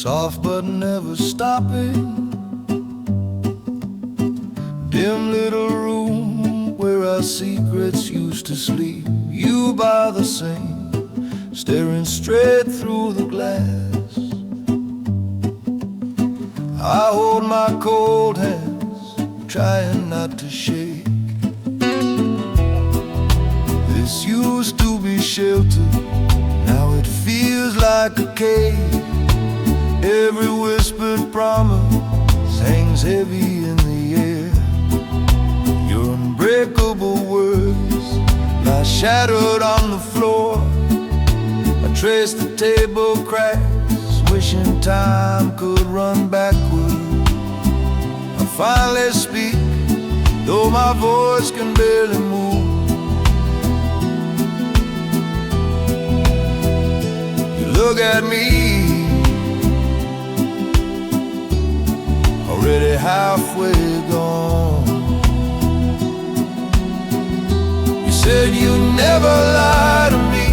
soft but never stopping. Dim little room where our secrets used to sleep. You by the sink, staring straight through the glass. I hold my cold hands, trying not to shake. This used to be shelter, now it feels like a cave. Every whispered promise hangs heavy in the air. Your unbreakable words lie shattered on the floor. I trace the table cracks, wishing time could run backward. I finally speak, though my voice can barely move. You look at me, already halfway gone. You said you'd never lie to me.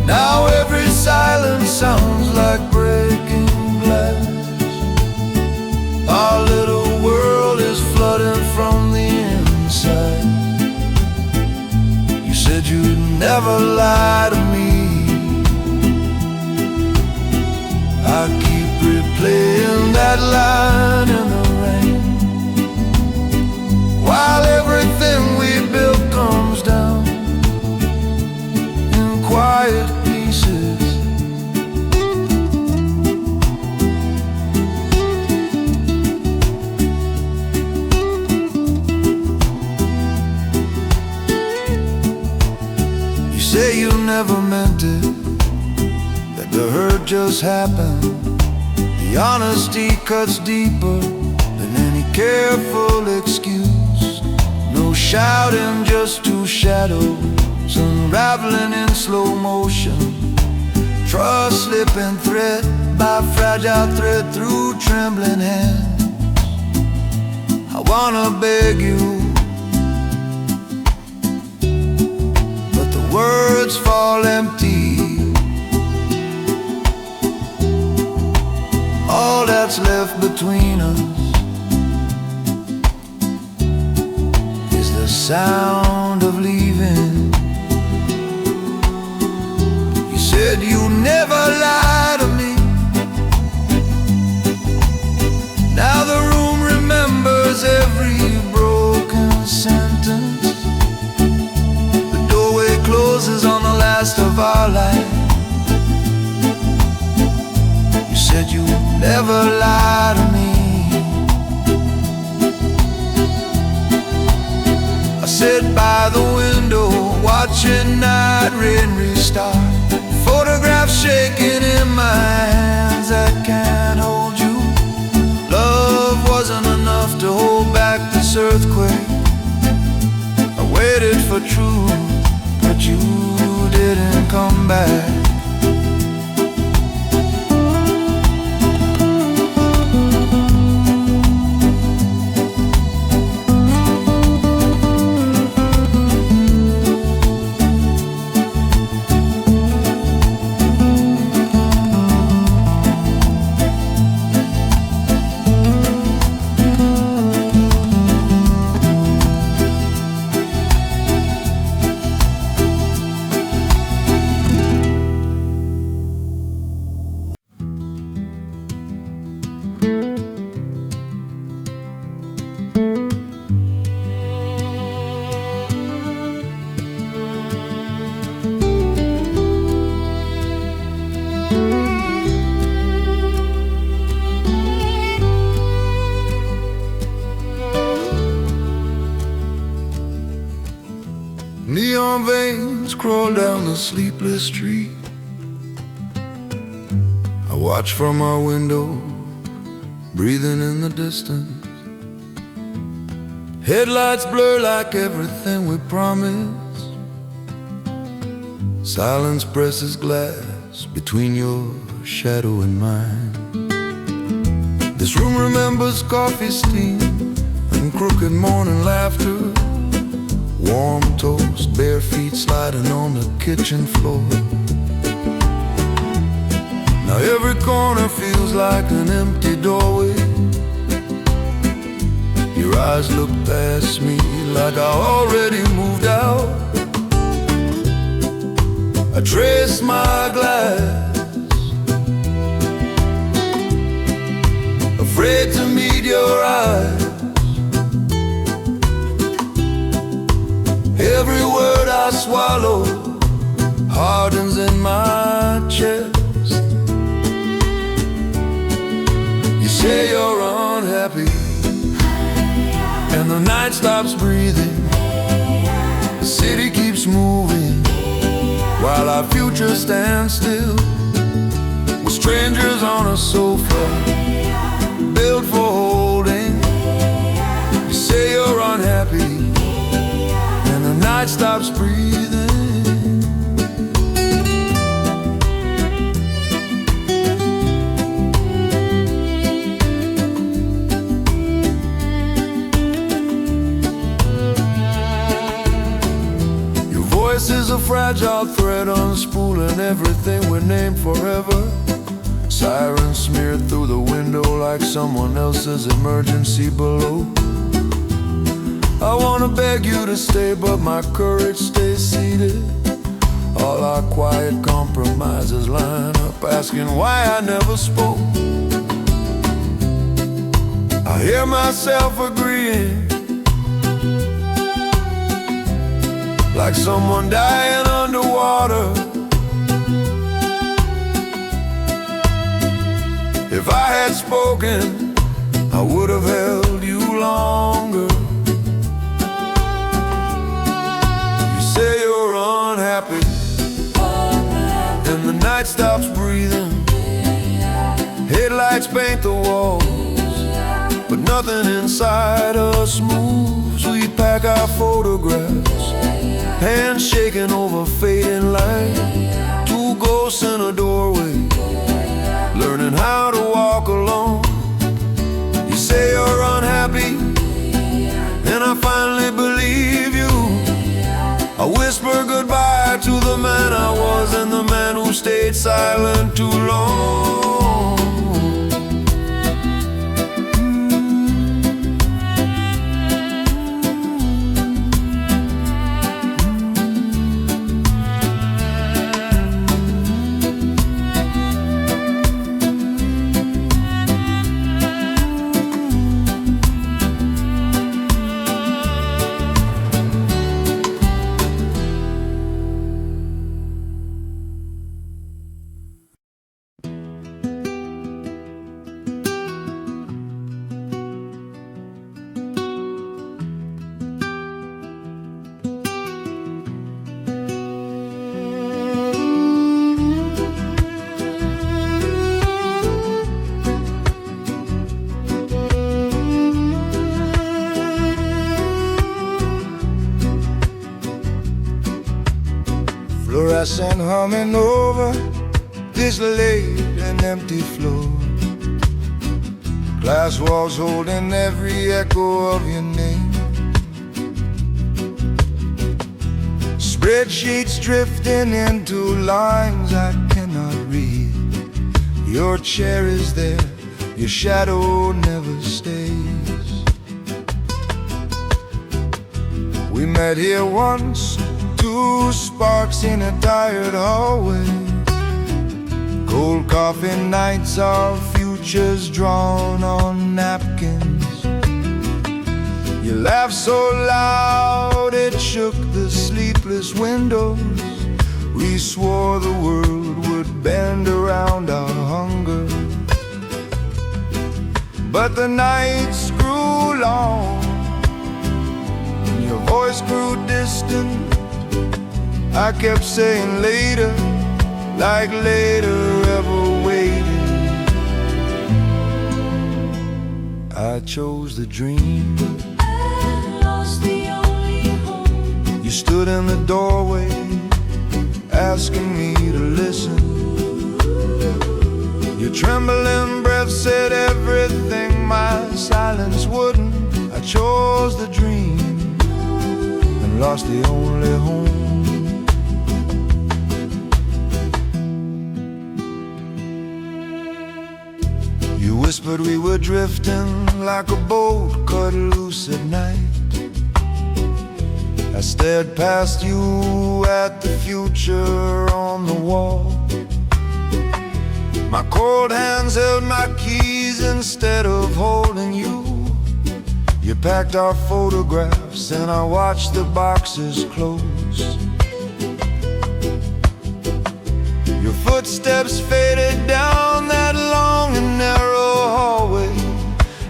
Now every silence sounds like breaking glass. Our little world is flooding from the inside. You said you'd never lie to me. I keep replaying that line in the rain, while everything we built comes down in quiet pieces. You say you never meant it, that the hurt just happened. The honesty cuts deeper than any careful excuse. No shouting, just two shadows unraveling in slow motion. Trust slipping thread by fragile thread through trembling hands. I wanna beg you, but the words fall empty. All that's left between us is the sound of leaving. You said you never lie to me. Now the room remembers every broken sentence. The doorway closes on the last of our life. You said you never lie to me. I sit by the window watching night rain restart. Photographs shaking in my hands that can't hold you. Love wasn't enough to hold back this earthquake. I waited for truth, but you didn't come back. Neon veins crawl down the sleepless street. I watch from our window, breathing in the distance. Headlights blur like everything we promised. Silence presses glass between your shadow and mine. This room remembers coffee steam and crooked morning laughter. Warm toast, bare feet sliding on the kitchen floor. Now every corner feels like an empty doorway. Your eyes look past me like I already moved out. I trace my glass, afraid to meet your eyes. Every word I swallow hardens in my chest. You say you're unhappy, and the night stops breathing. The city keeps moving while our future stands still. We're strangers on a sofa built for holding. You say you're unhappy, and the night stops breathing. This is a fragile thread unspooling everything we named forever. Sirens smeared through the window like someone else's emergency below. I wanna beg you to stay, but my courage stays seated. All our quiet compromises line up, asking why I never spoke. I hear myself agreeing, like someone dying underwater. If I had spoken, I would have held you longer. You say you're unhappy, and the night stops breathing. Headlights paint the walls, but nothing inside us moves. We pack our photographs, hands shaking over fading light. Two ghosts in a doorway, learning how to walk alone. You say you're unhappy, and I finally believe you. I whisper goodbye to the man I was and the man who stayed silent too long. Fluorescent humming over this late and empty floor. Glass walls holding every echo of your name. Spreadsheets drifting into lines I cannot read. Your chair is there, your shadow never stays. We met here once, two sparks in a tired hallway. Cold coffee nights, our futures drawn on napkins. You laughed so loud it shook the sleepless windows. We swore the world would bend around our hunger, but the nights grew long and your voice grew distant. I kept saying later, like later ever waited. I chose the dream and lost the only home. You stood in the doorway, asking me to listen. Your trembling breath said everything my silence wouldn't. I chose the dream and lost the only home. You whispered we were drifting like a boat cut loose at night. I stared past you at the future on the wall. My cold hands held my keys instead of holding you. You packed our photographs and I watched the boxes close. Your footsteps faded down that long and narrow hallway.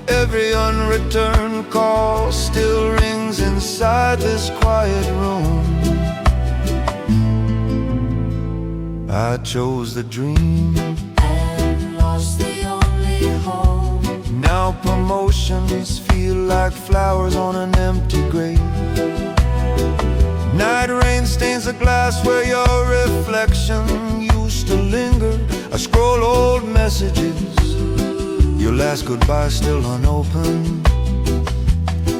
Every unreturned call still rings inside this quiet room. I chose the dream and lost the only home. Now promotions feel like flowers on an empty grave. Night rain stains the glass where your reflection used to linger. I scroll old messages, your last goodbye still unopened.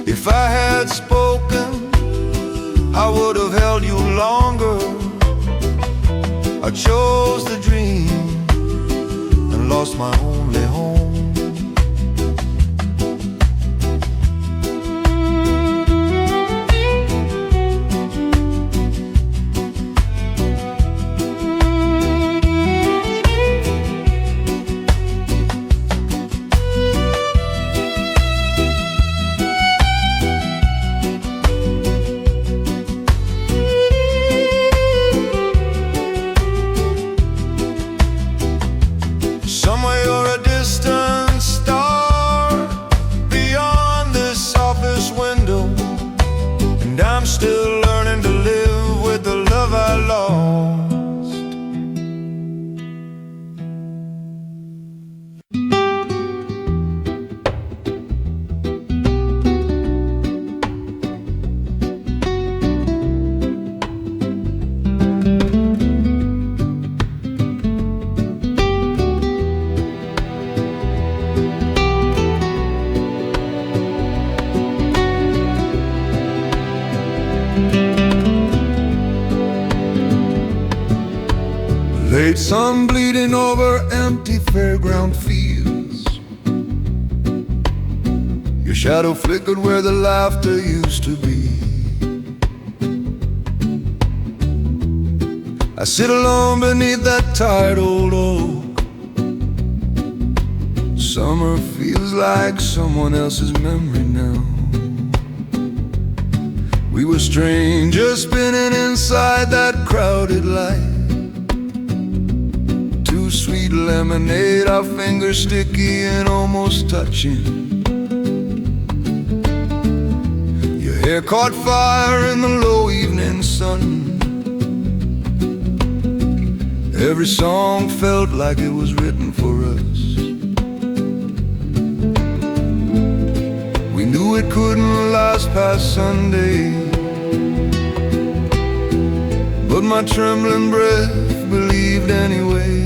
If I had spoken, I would have held you longer. I chose the dream and lost my only home. Somewhere you're a distant star beyond this office window, and I'm still learning to live with the love I lost. Late sun bleeding over empty fairground fields. Your shadow flickered where the laughter used to be. I sit alone beneath that tired old oak. Summer feels like someone else's memory now. We were strangers spinning inside that crowded light. Sweet lemonade, our fingers sticky and almost touching. Your hair caught fire in the low evening sun. Every song felt like it was written for us. We knew it couldn't last past Sunday, but my trembling breath believed anyway.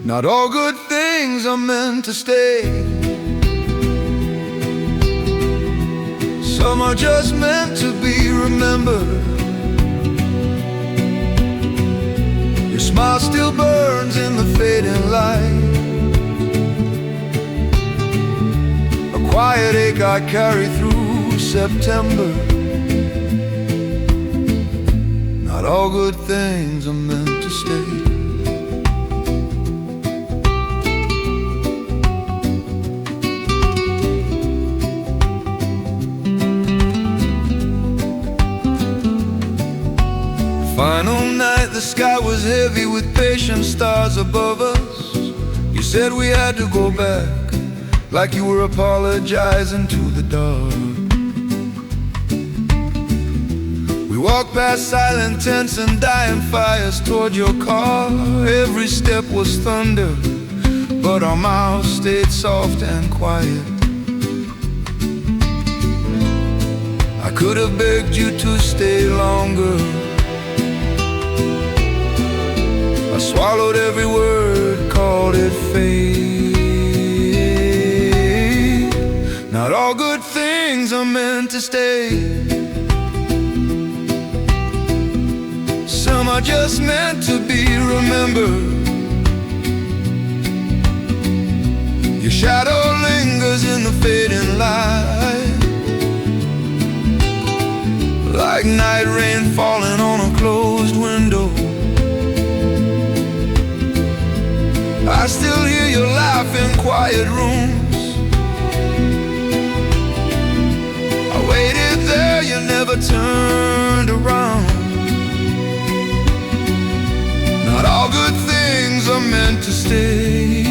Not all good things are meant to stay. Some are just meant to be remembered. Your smile still burns in the fading light. A quiet ache I carry through September. Not all good things are meant to stay. Final night, the sky was heavy with patient stars above us. You said we had to go back, like you were apologizing to the dark. We walked past silent tents and dying fires toward your car. Every step was thunder, but our mouths stayed soft and quiet. I could have begged you to stay longer. I swallowed every word, called it fate. Not all good things are meant to stay. Some are just meant to be remembered. laugh in quiet rooms. I waited there, you never turned around. Not all good things are meant to stay.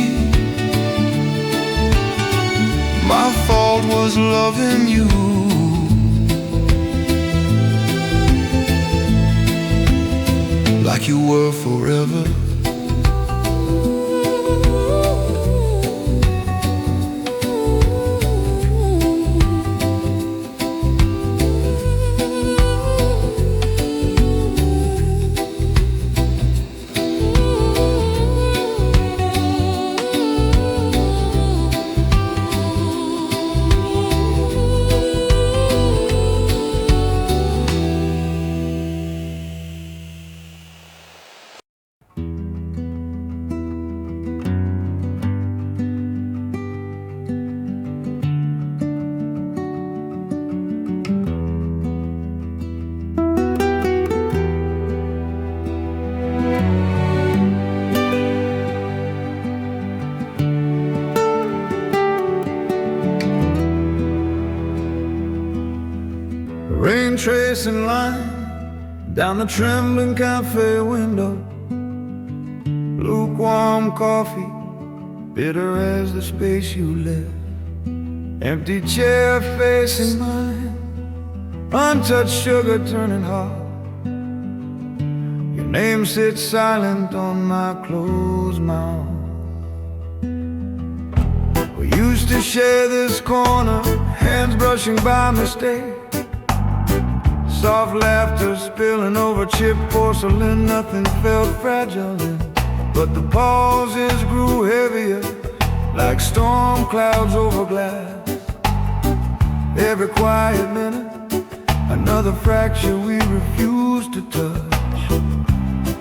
My fault was loving you. Like you were forever. Rain tracing line down the trembling cafe window. Lukewarm coffee, bitter as the space you left. Empty chair facing mine, untouched sugar turning hot. Your name sits silent on my closed mouth. We used to share this corner, hands brushing by mistake. Soft laughter spilling over chipped porcelain. Nothing felt fragile then, but the pauses grew heavier, like storm clouds over glass. Every quiet minute, another fracture we refused to touch.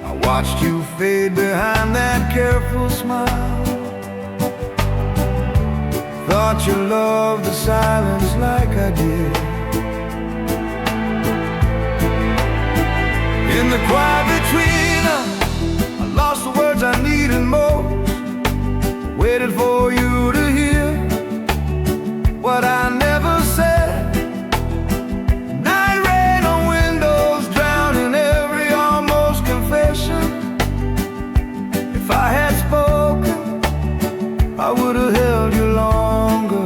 I watched you fade behind that careful smile. Thought you loved the silence like I did. In the quiet between us, I lost the words I needed most. Waited for you to hear what I never said. Night rain on windows, drowning every almost confession. If I had spoken, I would have held you longer.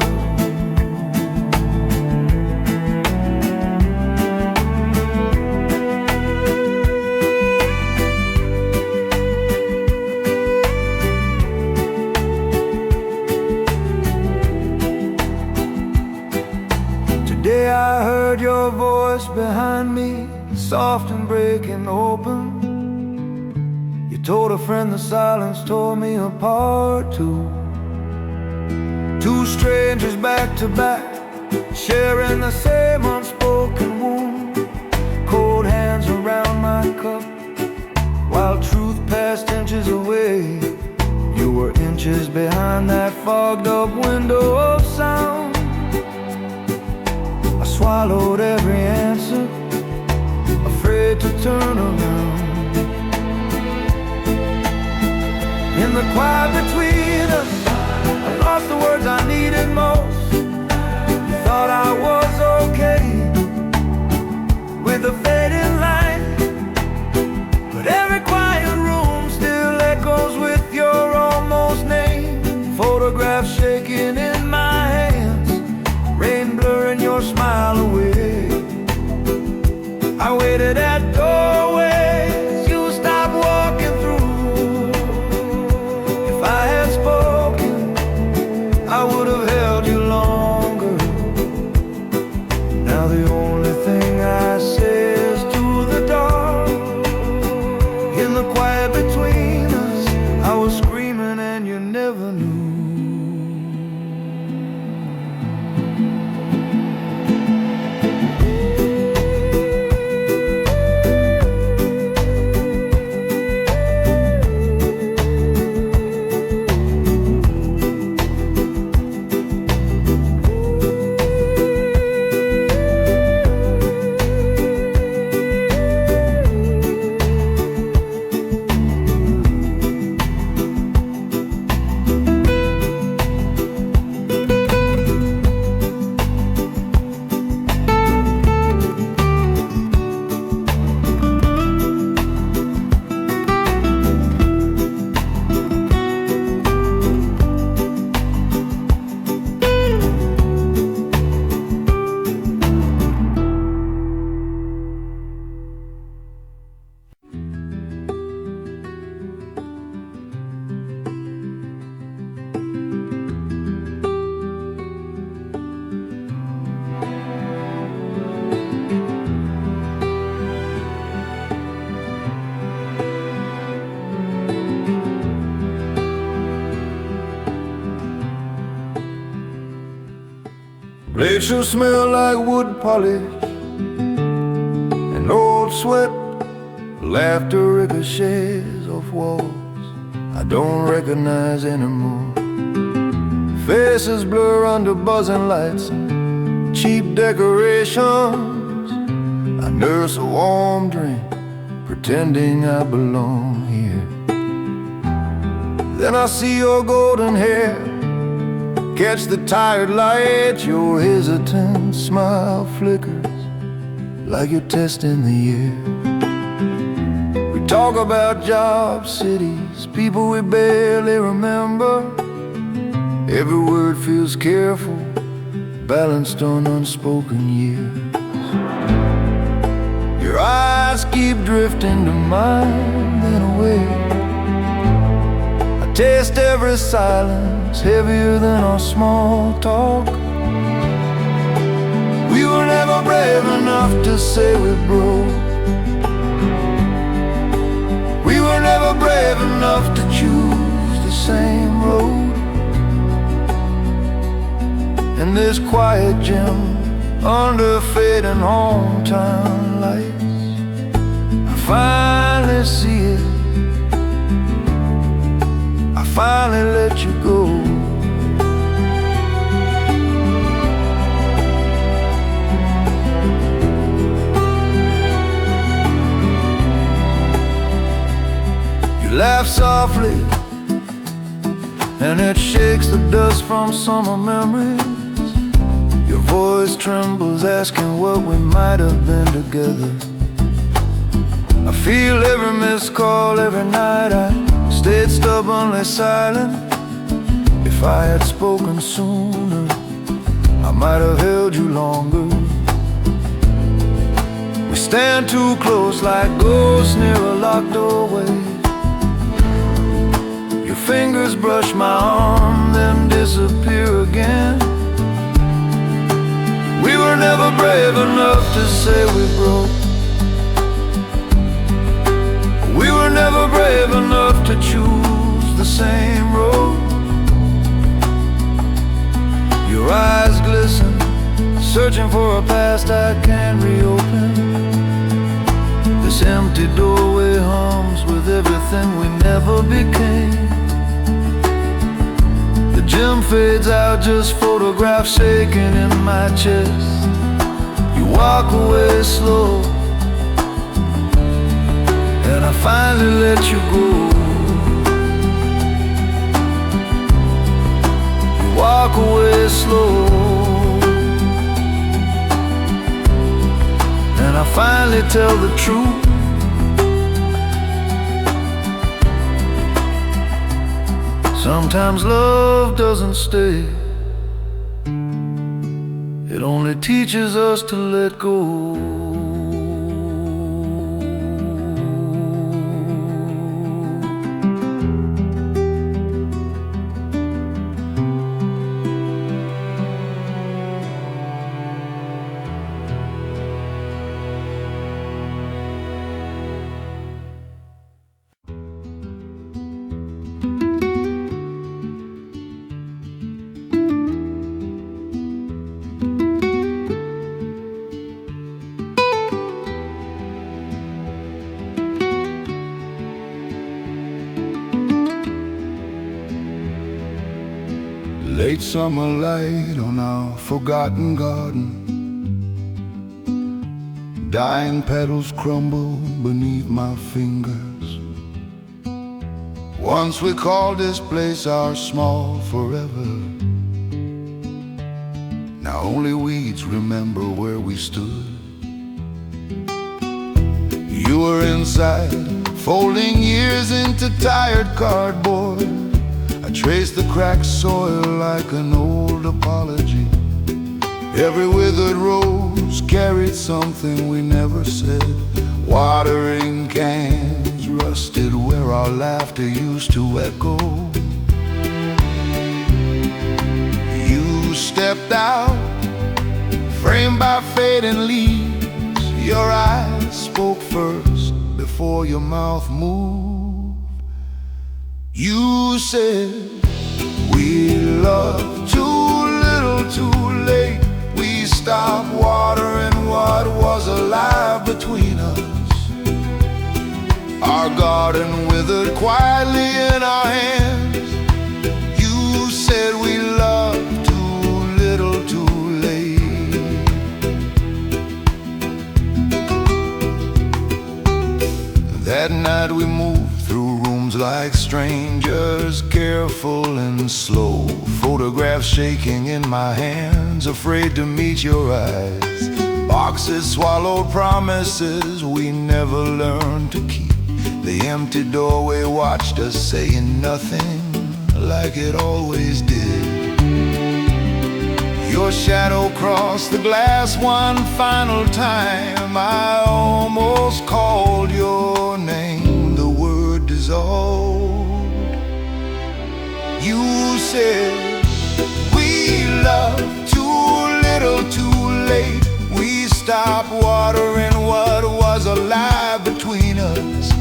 I heard your voice behind me, soft and breaking open. You told a friend the silence tore me apart too. Two strangers back to back, sharing the same unspoken wound. Cold hands around my cup, while truth passed inches away. You were inches behind that fogged up window of sound. Swallowed every answer, afraid to turn around. In the quiet between us, I lost the words I needed most. Thought I was okay with the fading light, but every quiet room still echoes with your almost name. Photographs shaking in my hands, rain blurring your smile away. I waited at doorways you stopped walking through. If I had spoken, I would have held you longer. Place will smell like wood polish and old sweat. Laughter ricochets off walls I don't recognize anymore. Faces blur under buzzing lights, cheap decorations. I nurse a warm drink, pretending I belong here. Then I see your golden hair catch the tired light. Your hesitant smile flickers like you're testing the air. We talk about jobs, cities, people we barely remember. Every word feels careful, balanced on unspoken years. Your eyes keep drifting to mine, then away. I taste every silence, heavier than our small talk. We were never brave enough to say we broke. We were never brave enough to choose the same road. In this quiet gym, under fading hometown lights, I finally see it. I finally let you go. You laugh softly, and it shakes the dust from summer memories. Your voice trembles, asking what we might have been together. I feel every missed call, every night I stayed stubbornly silent. If I had spoken sooner, I might have held you longer. We stand too close like ghosts near a locked doorway. Your fingers brush my arm, then disappear again. We were never brave enough to say we broke. We were never brave enough to choose the same road. Your eyes glisten, searching for a past I can't reopen. This empty doorway hums with everything we never became. The gym fades out, just photographs shaking in my chest. You walk away slow, and I finally let you go. You walk away slow, and I finally tell the truth. Sometimes love doesn't stay. It only teaches us to let go. Late summer light on our forgotten garden. Dying petals crumble beneath my fingers. Once we called this place our small forever. Now only weeds remember where we stood. You were inside, folding years into tired cardboard. I traced the cracked soil like an old apology. Every withered rose carried something we never said. Watering cans rusted where our laughter used to echo. You stepped out, framed by fading leaves. Your eyes spoke first before your mouth moved. You said, we love too little too late. garden withered quietly in our hands. You said we loved too little too late. That night we moved through rooms like strangers, careful and slow, photographs shaking in my hands, afraid to meet your eyes. Boxes swallowed promises we never learned to keep. The empty doorway watched us, saying nothing like it always did. Your shadow crossed the glass one final time. I almost called your name, the word dissolved. You said we loved too little too late. We stopped watering what was alive between us.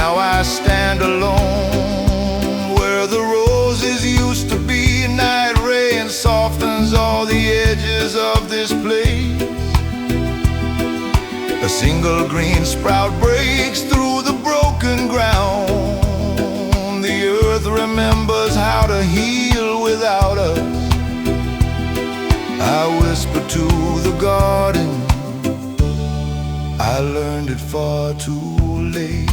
Now I stand alone where the roses used to be. Night rain softens all the edges of this place. A single green sprout breaks through the broken ground. The earth remembers how to heal without us. I whisper to the garden, I learned it far too late.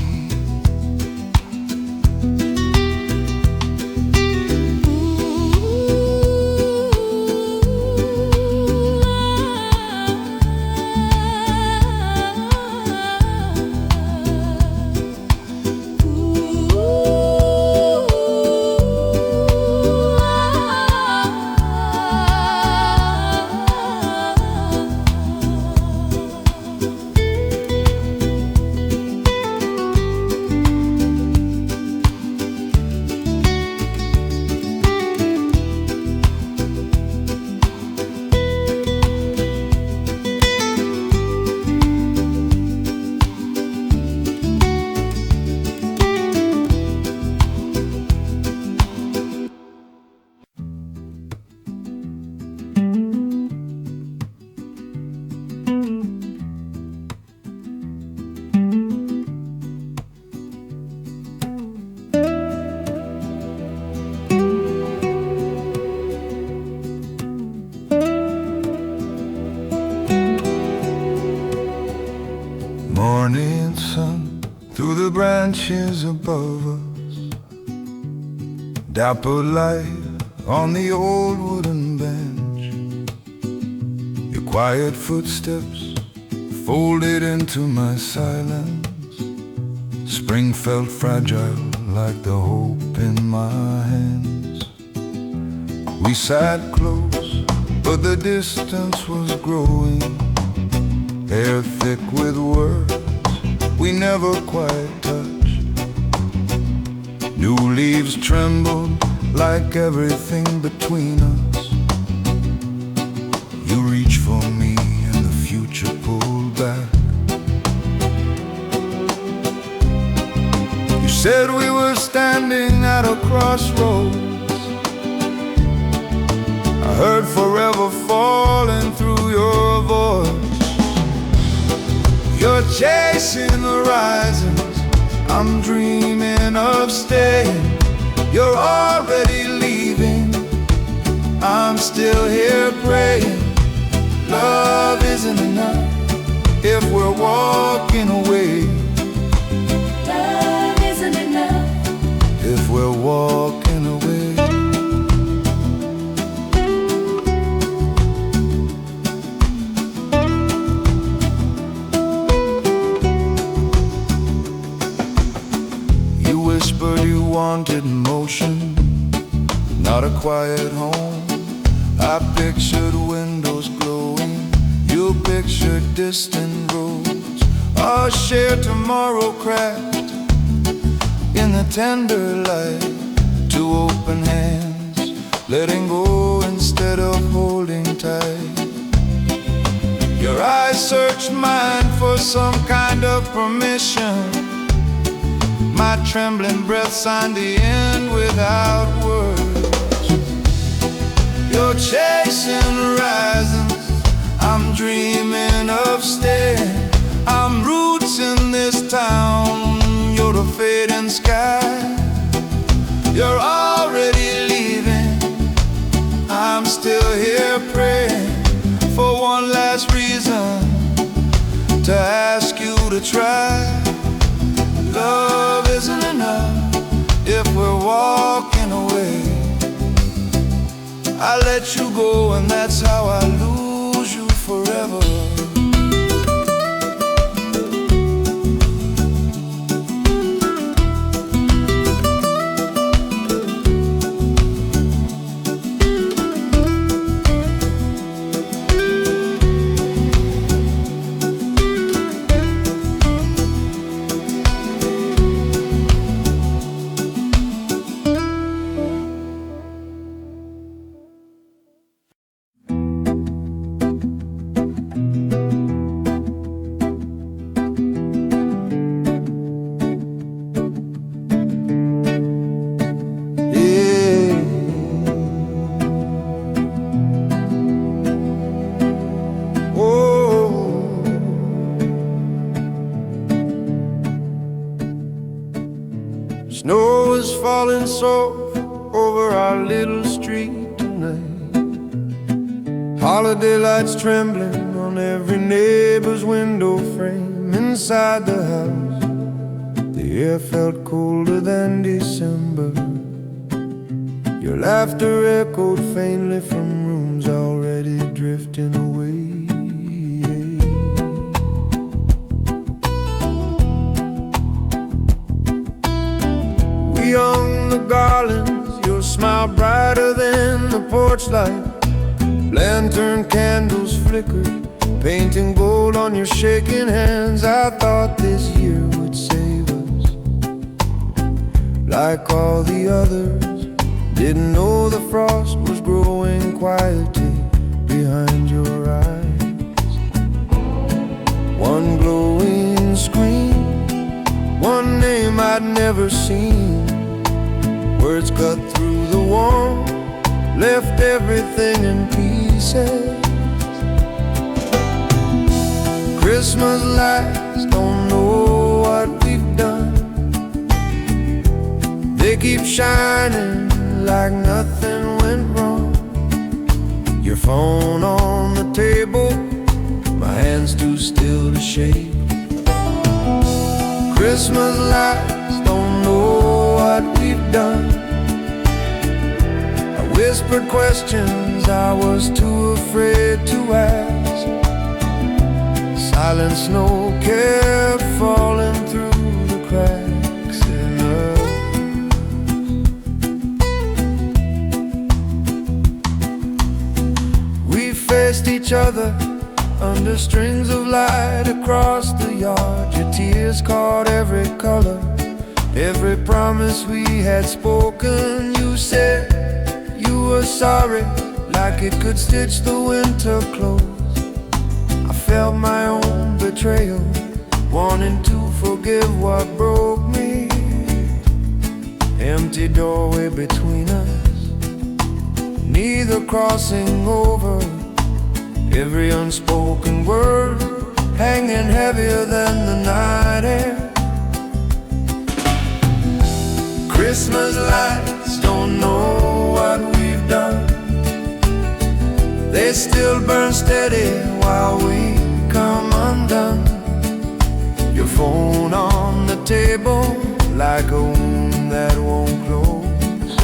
Morning sun through the branches above us, dapper light on the old wooden bench. Your quiet footsteps folded into my silence. Spring felt fragile like the hope in my hands. We sat close, but the distance was growing. Hair thick with words we never quite touched. New leaves trembled like everything between us. You reached for me and the future pulled back. You said we were standing at a crossroads. I heard forever falling through your voice. You're chasing horizons, I'm dreaming of staying. You're already leaving, I'm still here praying. Love isn't enough if we're walking away. Love isn't enough if we're walking away. You wanted motion, not a quiet home. I pictured windows glowing, you pictured distant roads. Our shared tomorrow cracked in the tender light. Two open hands, letting go instead of holding tight. Your eyes searched mine for some kind of permission. My trembling breath signed the end without words. You're chasing horizons, I'm dreaming of staying. I'm roots in this town, a fading sky. You're already leaving, I'm still here praying for one last reason to ask you to try. Love isn't enough if we're walking away. I let you go and that's how I lose you forever. Snow is falling soft over our little street tonight. Holiday lights trembling on every neighbor's window frame. Inside the house, the air felt colder than December. Your laughter echoed faintly from rooms already drifting away. We hung the garlands, your smile brighter than the porch light. Lantern candles flickered, painting gold on your shaking hands. I thought this year would save us, like all the others. Didn't know the frost was growing quietly behind your eyes. One glowing screen, one name I'd never seen. Words cut through the wall, left everything in pieces. Christmas lights don't know what we've done. They keep shining like nothing went wrong. Your phone on the table, my hands too still to shake. Christmas lights don't know what we've done. I whispered questions I was too afraid to ask. Silent snow kept falling through the cracks in us. We faced each other under strings of light across the yard. Your tears caught every color, every promise we had spoken. You said you were sorry, like it could stitch the winter close. I felt my own betrayal, wanting to forgive what broke me. Empty doorway between us, neither crossing over. Every unspoken word hanging heavier than the night air. Christmas lights don't know what we've done. They still burn steady while we come undone. Your phone on the table, like a wound that won't close.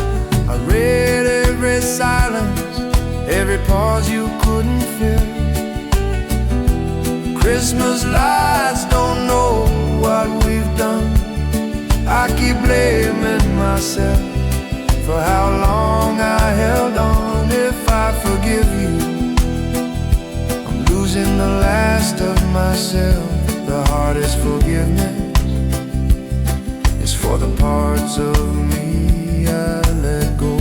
I read every silence, every pause you couldn't fill. Christmas lights don't know what we've done. I keep blaming myself for how long I held on. If I forgive you, I'm losing the last of myself. The hardest forgiveness is for the parts of me I let go.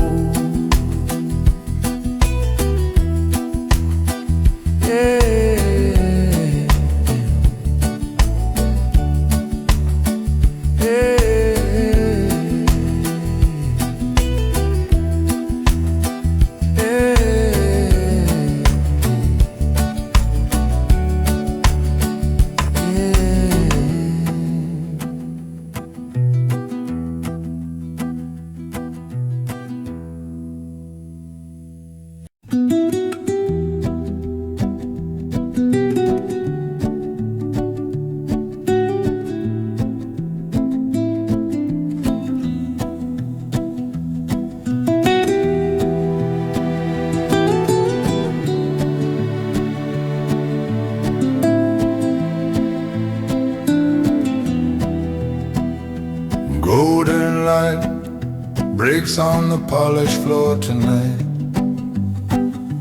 Yeah. breaks on the polished floor tonight.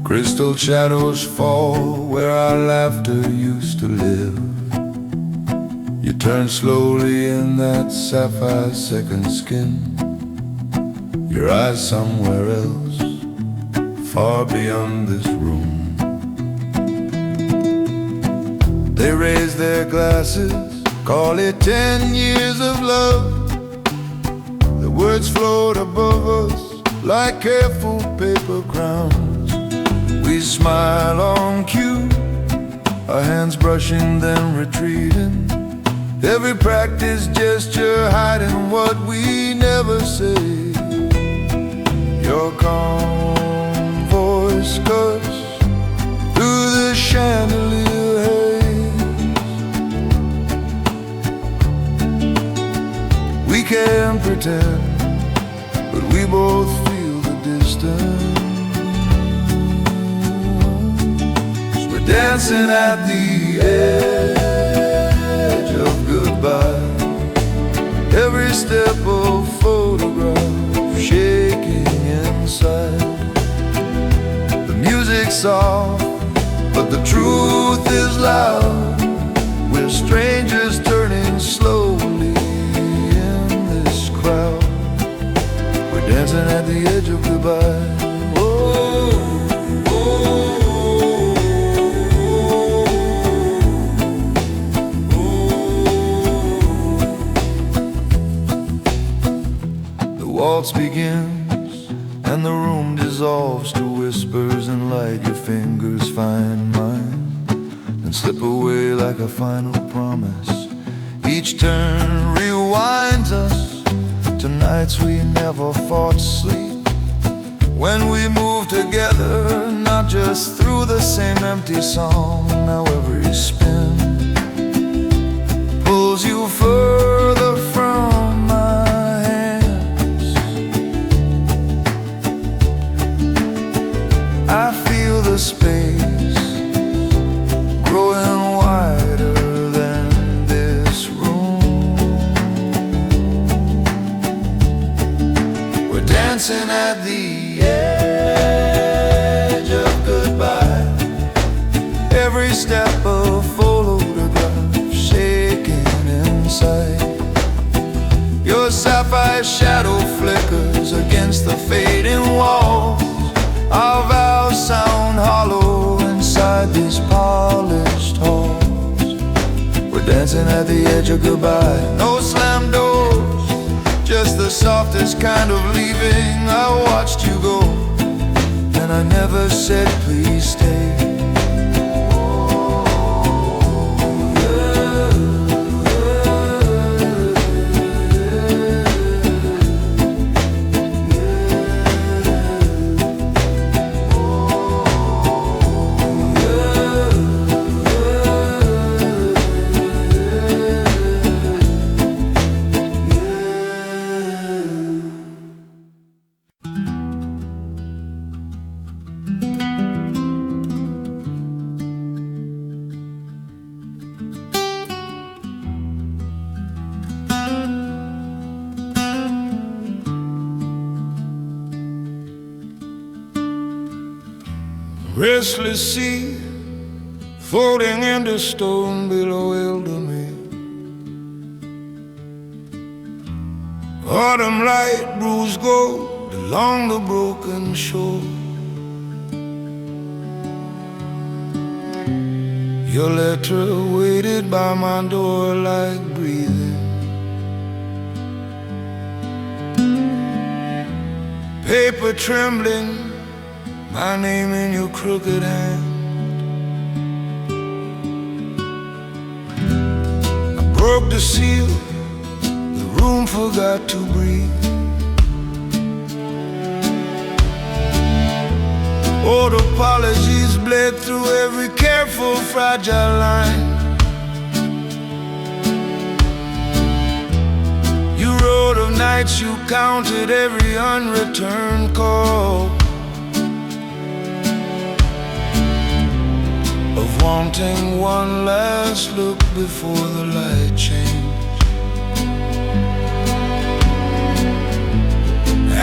Crystal shadows fall where our laughter used to live. You turn slowly in that sapphire second skin, your eyes somewhere else, far beyond this room. They raise their glasses, call it 10 years of love. The words float above us like careful paper crowns. We smile on cue, our hands brushing then retreating. Every practice gesture hiding what we never say. Your calm voice cuts through the chandelier haze. We can't pretend, but we both feel the distance. We're dancing at the edge of goodbye. Every step of photograph shaking inside. The music's soft, but the truth is loud. We're strangers turning slowly in this crowd. We're dancing at the edge of goodbye. The waltz begins and the room dissolves to whispers and light. Your fingers find mine and slip away like a final promise. Each turn rewinds us to nights we never fought sleep. When we move together, not just through the same empty song. Now every spin pulls you further from my hands. I feel the space growing wider than this room. We're dancing at the edge of goodbye. Every step a photograph shaking inside. Your sapphire shadow flickers against the fading walls. Our vows sound hollow inside these polished halls. We're dancing at the edge of goodbye. No slam doors, just the softest kind of leaving. I watched you go, and I never said please stay. Restless sea, floating in the stone below Eldermere. Autumn light bruised gold along the broken shore. Your letter waited by my door like breathing. Paper trembling, my name in your crooked hand. I broke the seal, the room forgot to breathe. Old apologies bled through every careful, fragile line. You wrote of nights you counted every unreturned call, of wanting one last look before the light changed.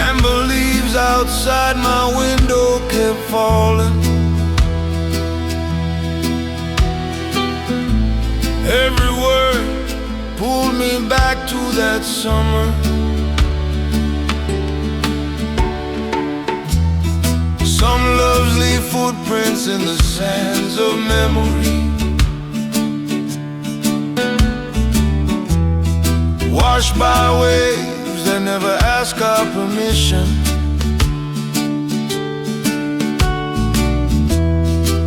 And outside my window kept falling. Every word pulled me back to that summer. Some loves leave footprints in the sands of memory, washed by waves that never ask our permission.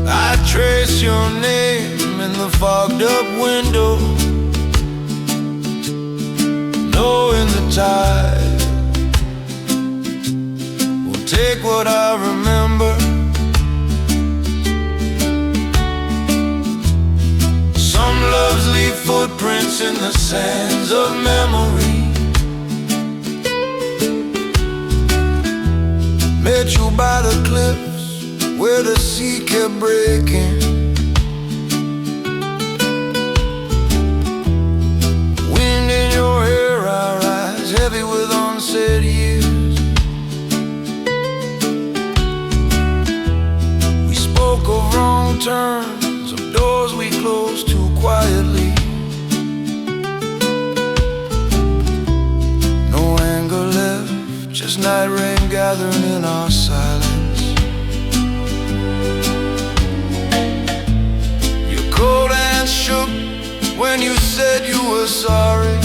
I trace your name in the fogged up window, knowing the tide will take what I remember. Some loves leave footprints in the sands of memory. Met you by the cliffs where the sea kept breaking. Wind in your hair, our eyes heavy with unsaid years. We spoke of wrong turns, of doors we closed too quietly. No anger left, just night rain gathering in our silence. Your cold hands shook when you said you were sorry.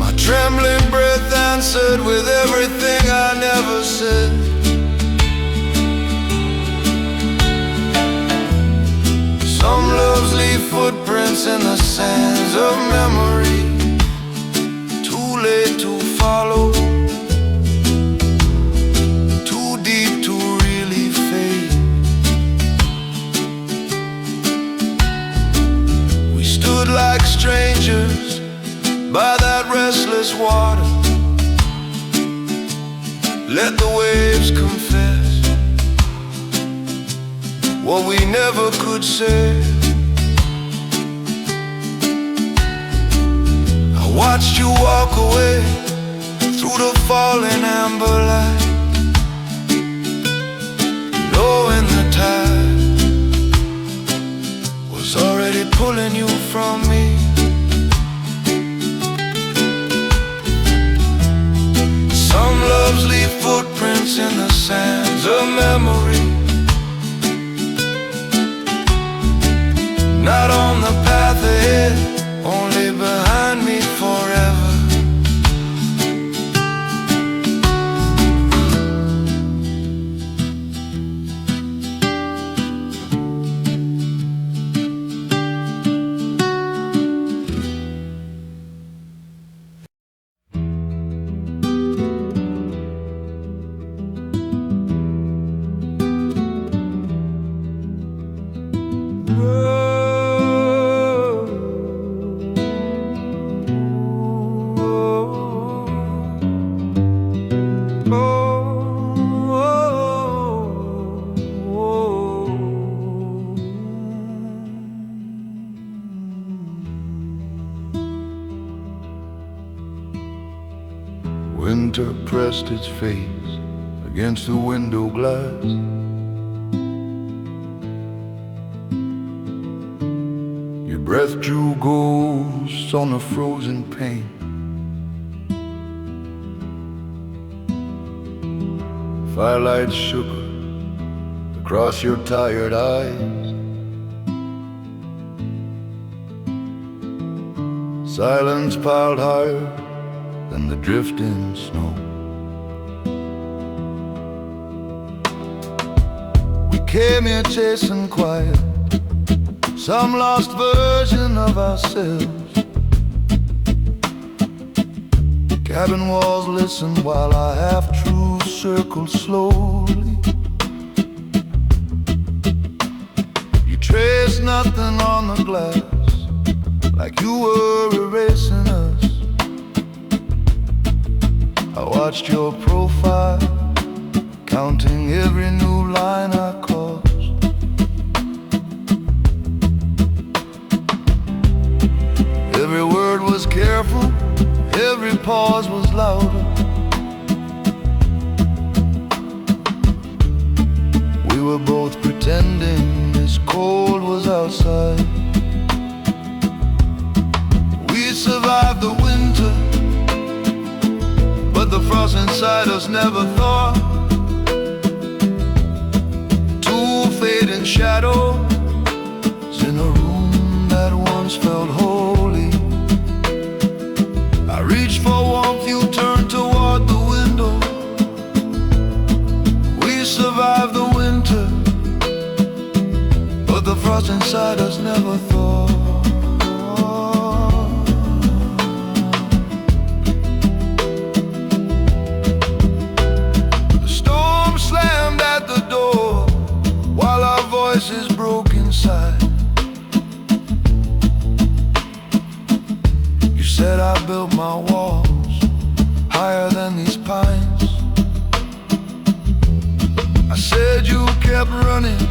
My trembling breath answered with everything I never said. Some loves leave footprints in the sands of memory, too late to follow, too deep to really fade. We stood like strangers by that restless water, let the waves confess what we never could say. I watched you walk away through the falling amber light, knowing the tide was already pulling you from me. Some loves leave footprints in the sands of memory, not on the path ahead, only behind me forever. Winter pressed its face against the window glass. Your breath drew ghosts on the frozen pane. Firelight shook across your tired eyes. Silence piled higher than the drifting snow. We came here chasing quiet, some lost version of ourselves. Cabin walls listen while our half-truths circle slowly. You traced nothing on the glass, like you were erasing us. I watched your profile, counting every new line I crossed. Every word was careful, every pause was loud. both pretending this cold was outside. We survived the winter, but the frost inside us never thawed. Two fading shadows in a room that once felt holy. I reached for warmth, you turned toward the window. We survived the winter, but the frost inside us never thawed. The storm slammed at the door while our voices broke inside. You said I built my walls higher than these pines. I said you kept running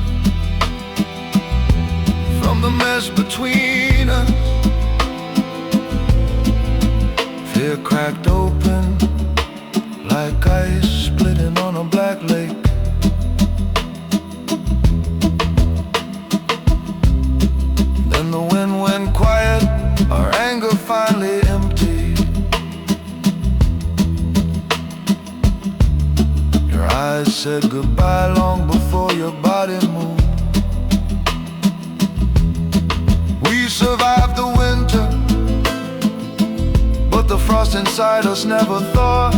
from the mess between us. Fear cracked open like ice splitting on a black lake. Then the wind went quiet, our anger finally emptied. Your eyes said goodbye long before your body moved. We survived the winter, but the frost inside us never thawed.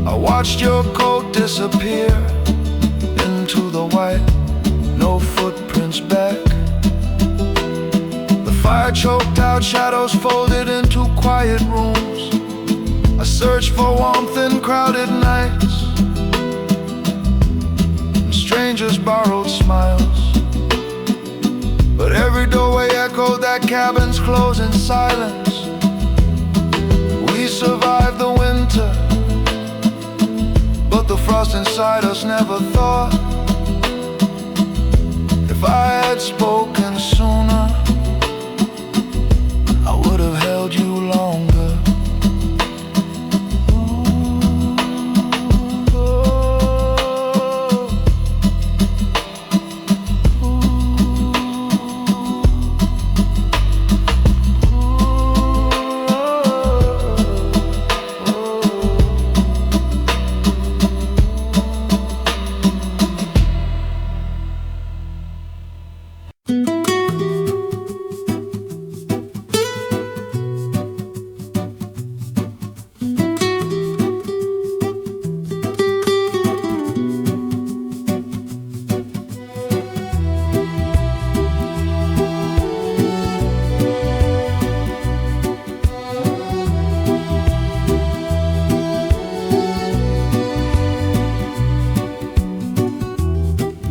I watched your coat disappear into the white, no footprints back. The fire choked out shadows folded into quiet rooms. I searched for warmth in crowded nights, and strangers borrowed smiles. But every doorway echoed that cabin's closing silence. We survived the winter, but the frost inside us never thawed. If I had spoken sooner, I would have held you longer.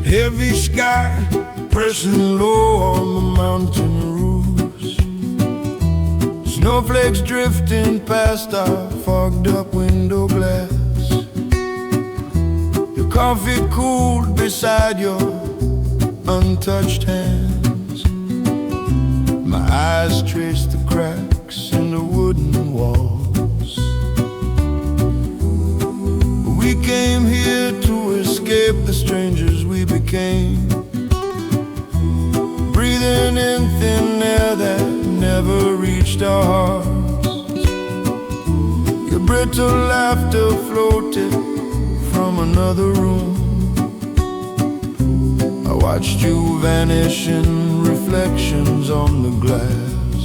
Heavy sky pressing low on the mountain roofs. Snowflakes drifting past our fogged up window glass. Your coffee cooled beside your untouched hands. My eyes trace the cracks in the wooden walls. We came here to escape the strangers we became, breathing in thin air that never reached our hearts. Your brittle laughter floated from another room. I watched you vanish in reflections on the glass.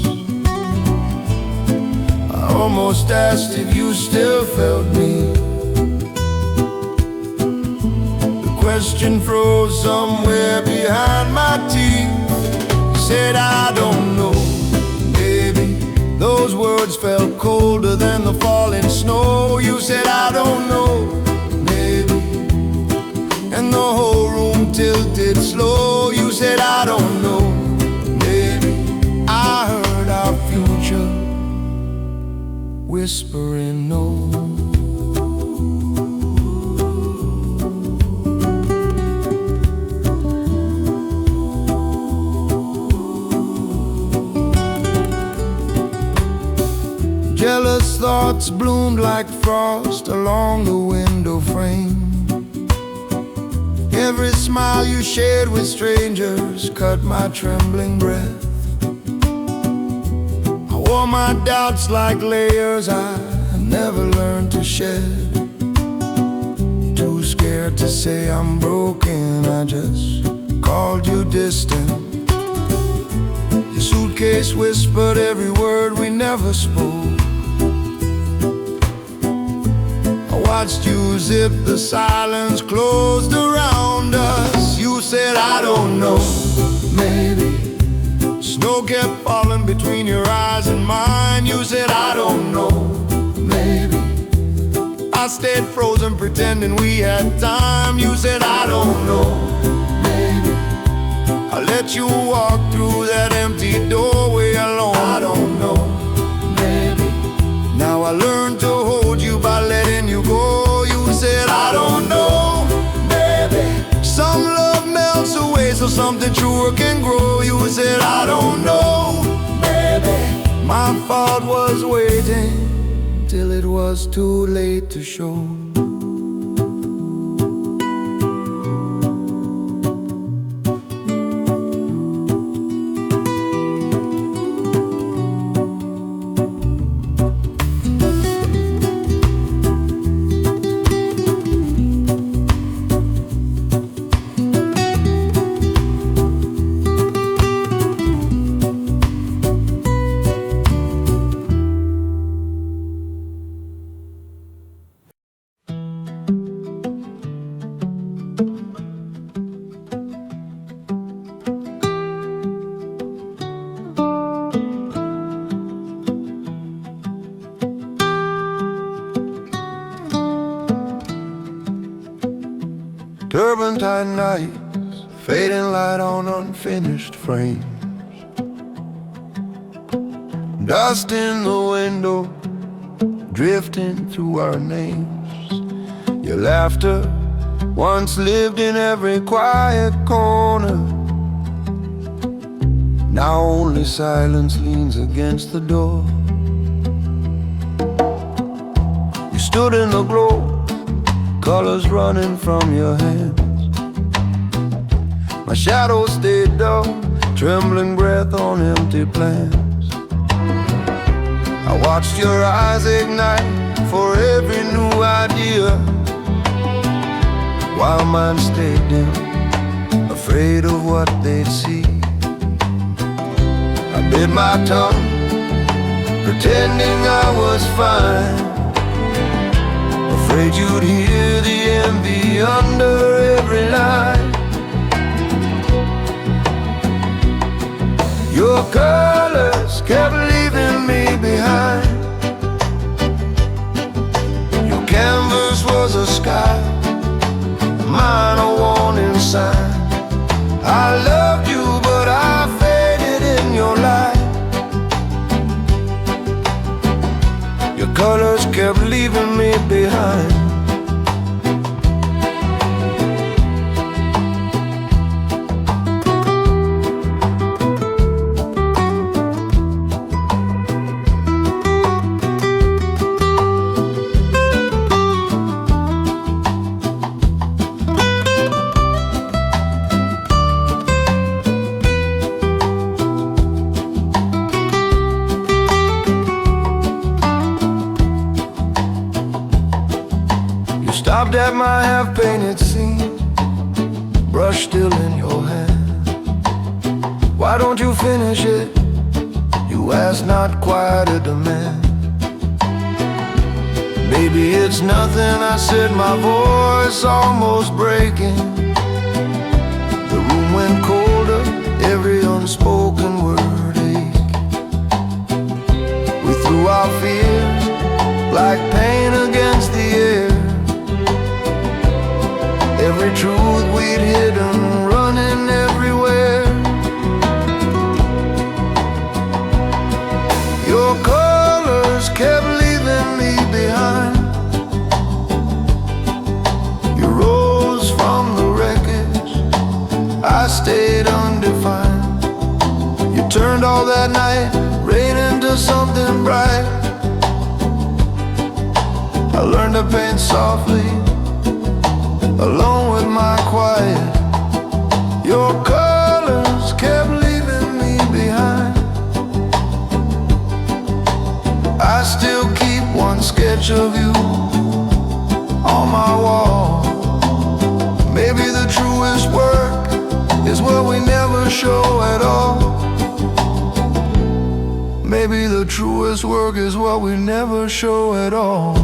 I almost asked if you still felt me. Question froze somewhere behind my teeth. Said I don't know, baby. Those words felt colder than the falling snow. You said I don't know, baby. And the whole room tilted slow. You said I don't know, baby. I heard our future whispering no. Jealous thoughts bloomed like frost along the window frame. Every smile you shared with strangers cut my trembling breath. I wore my doubts like layers I never learned to shed. Too scared to say I'm broken, I just called you distant. Your suitcase whispered every word we never spoke. I watched you zip the silence closed around us. You said, I don't know, maybe. Snow kept falling between your eyes and mine. You said, I don't know, maybe. I stayed frozen pretending we had time. You said, I don't know, maybe. I let you walk through that empty doorway alone. I don't know, maybe. Now I learned to hold you by letting you go. You said, I don't know, baby. Some love melts away so something truer can grow. You said, I don't know, baby. My fault was waiting till it was too late to show. Turbantine nights, fading light on unfinished frames. Dust in the window, drifting through our names. Your laughter once lived in every quiet corner. Now only silence leans against the door. You stood in the glow, colors running from your hands. My shadow stayed dull, trembling breath on empty plans. I watched your eyes ignite for every new idea, while mine stayed dim, afraid of what they'd see. I bit my tongue, pretending I was fine, afraid you'd hear the envy under every line. Your colors kept leaving me behind. Your canvas was a sky, mine a warning sign. I loved you, but I faded in your light. Your colors kept leaving me behind. Stopped at my half-painted scene, brush still in your hand. Why don't you finish it? You asked, not quite a demand. Maybe it's nothing, I said, my voice almost breaking. The room went colder, every unspoken word ached. We threw our fears like pain against the air. Every truth we'd hidden, running everywhere. Your colors kept leaving me behind. You rose from the wreckage, I stayed undefined. You turned all that night rain into something bright. I learned to paint softly, alone with my quiet. Your colors kept leaving me behind. I still keep one sketch of you on my wall. Maybe the truest work is what we never show at all. Maybe the truest work is what we never show at all.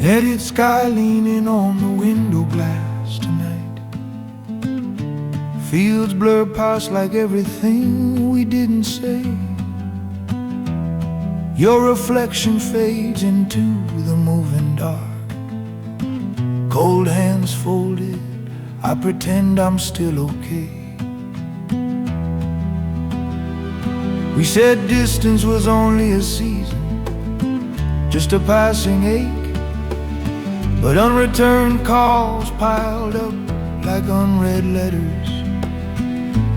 Netted sky leaning on the window glass tonight. Fields blur past like everything we didn't say. Your reflection fades into the moving dark. Cold hands folded, I pretend I'm still okay. We said distance was only a season, just a passing ache. But unreturned calls piled up like unread letters.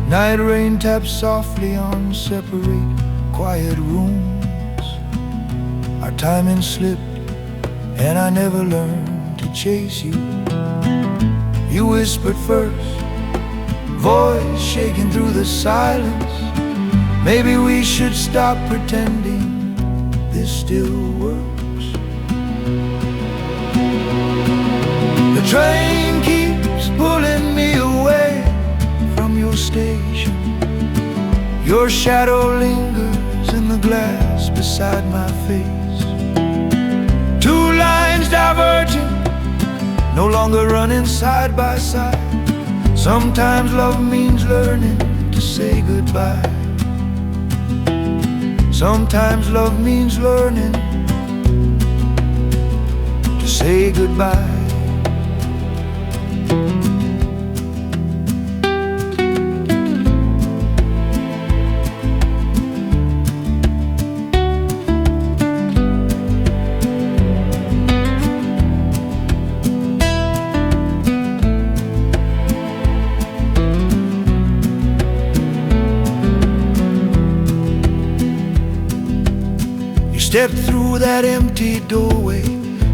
Night rain taps softly on separate, quiet rooms. Our timing slipped, and I never learned to chase you. You whispered first, voice shaking through the silence. Maybe we should stop pretending this still works. The train keeps pulling me away from your station. Your shadow lingers in the glass beside my face. Two lines diverging, no longer running side by side. Sometimes love means learning to say goodbye. Sometimes love means learning to say goodbye. Step through that empty doorway,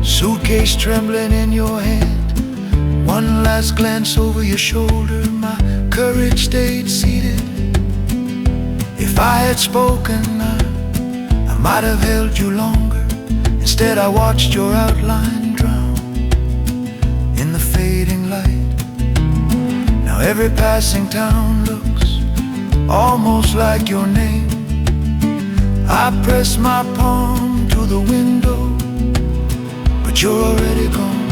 suitcase trembling in your hand. One last glance over your shoulder, my courage stayed seated. If I had spoken, I might have held you longer. Instead I watched your outline drown in the fading light. Now every passing town looks almost like your name. I press my palm to the window, but you're already gone.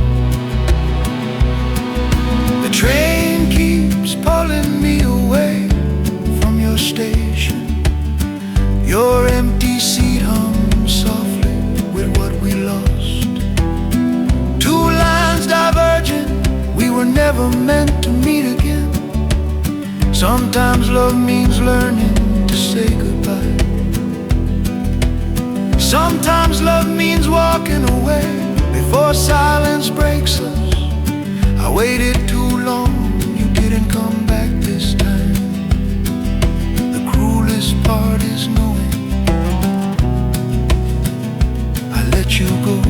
The train keeps pulling me away from your station. Your empty seat hums softly with what we lost. Two lines diverging, we were never meant to meet again. Sometimes love means learning to say goodbye. Sometimes love means walking away before silence breaks us. I waited too long, you didn't come back this time. The cruelest part is knowing I let you go.